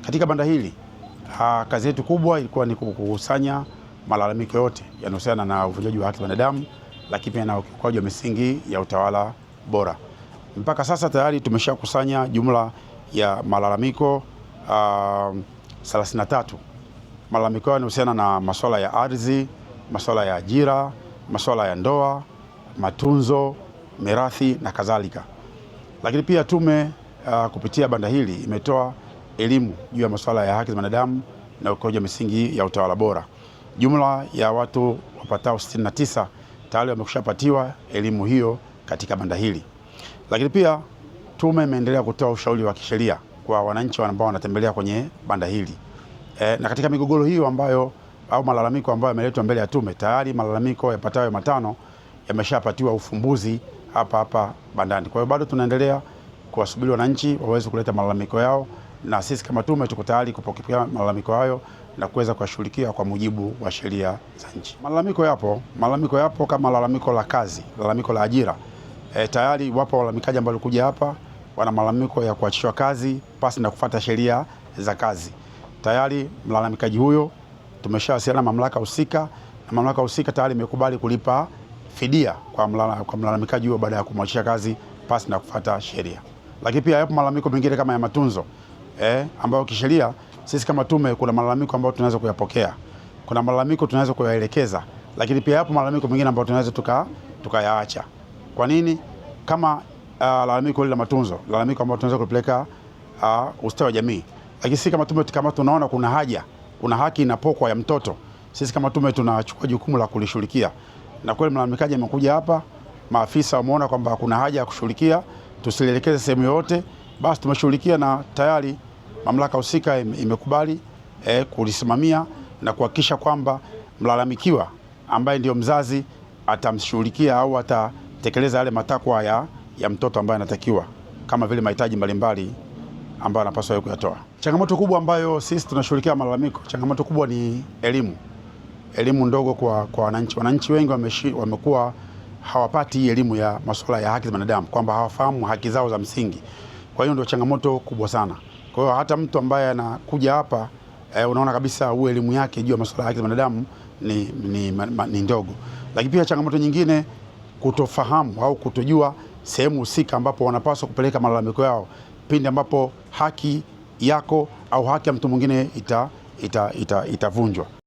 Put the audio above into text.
Katika banda hili kazi yetu kubwa ilikuwa ni kukusanya malalamiko yote yanayohusiana na uvunjaji wa haki za binadamu, lakini pia na ukiukwaji wa misingi ya utawala bora. Mpaka sasa tayari tumeshakusanya jumla ya malalamiko 33. Malalamiko yanahusiana na masuala ya ardhi, masuala ya ajira, masuala ya ndoa, matunzo, mirathi na kadhalika. Lakini pia tume kupitia banda hili imetoa elimu juu ya masuala ya haki za binadamu na ukiukwaji wa misingi ya utawala bora. Jumla ya watu wapatao 69 tayari wamekushapatiwa elimu hiyo katika banda hili. Lakini pia tume imeendelea kutoa ushauri wa kisheria kwa wananchi ambao wanatembelea kwenye banda hili. Na katika migogoro hiyo au malalamiko ambayo yameletwa mbele ya tume, tayari malalamiko yapatayo 5 yameshapatiwa ufumbuzi hapa bandani. Kwa hiyo bado tunaendelea kuwasubiri wananchi waweze kuleta malalamiko yao, na sisi kama tume tuko tayari kupokea malalamiko hayo na kuweza kuwashughulikia kwa mujibu wa sheria za nchi. Malalamiko yapo kama lalamiko la kazi, lalamiko la ajira. Tayari wapo walalamikaji ambao walikuja hapa wana malalamiko ya kuachishwa kazi pasi na kufuata sheria za kazi. Tayari mlalamikaji huyo tumeshawasiliana na mamlaka husika, na mamlaka husika tayari imekubali kulipa fidia kwa mlalamikaji huyo baada ya kumwachisha kazi pasi na kufuata sheria. Lakini pia yapo malalamiko mengine kama ya matunzo ambayo kisheria sisi kama tume kuna malalamiko ambayo tunaweza kuyapokea. Kuna malalamiko tunaweza kuyaelekeza, lakini pia yapo malalamiko mengine ambayo tunaweza tukayaacha. Kwa nini? Kama lalamiko la matunzo, lalamiko ambalo tunaweza kupeleka ustawi wa jamii. Lakini sisi kama tume kama tunaona kuna haki inapokwa ya mtoto, sisi kama tume tunachukua jukumu la kulishughulikia. Na kweli mlalamikaji amekuja hapa, maafisa wameona kwamba kuna haja ya kushughulikia, tusielekeze sehemu yote, basi tumeshughulikia na tayari mamlaka husika imekubali kulisimamia na kuhakikisha kwamba mlalamikiwa ambaye ndio mzazi atamshughulikia au atatekeleza yale matakwa ya mtoto ambaye anatakiwa, kama vile mahitaji mbalimbali ambayo anapaswa kuyatoa. Changamoto kubwa ambayo sisi tunashughulikia malalamiko, changamoto kubwa ni elimu ndogo kwa wananchi. Wananchi wengi wamekuwa hawapati elimu ya masuala ya haki za binadamu, kwamba hawafahamu haki zao za msingi. Kwa hiyo ndio changamoto kubwa sana. Kwa hiyo hata mtu ambaye anakuja hapa unaona kabisa elimu yake juu ya masuala ya haki za binadamu ni ndogo. Lakini pia changamoto nyingine, kutofahamu au kutojua sehemu husika ambapo wanapaswa kupeleka malalamiko yao pindi ambapo haki yako au haki ya mtu mwingine itavunjwa.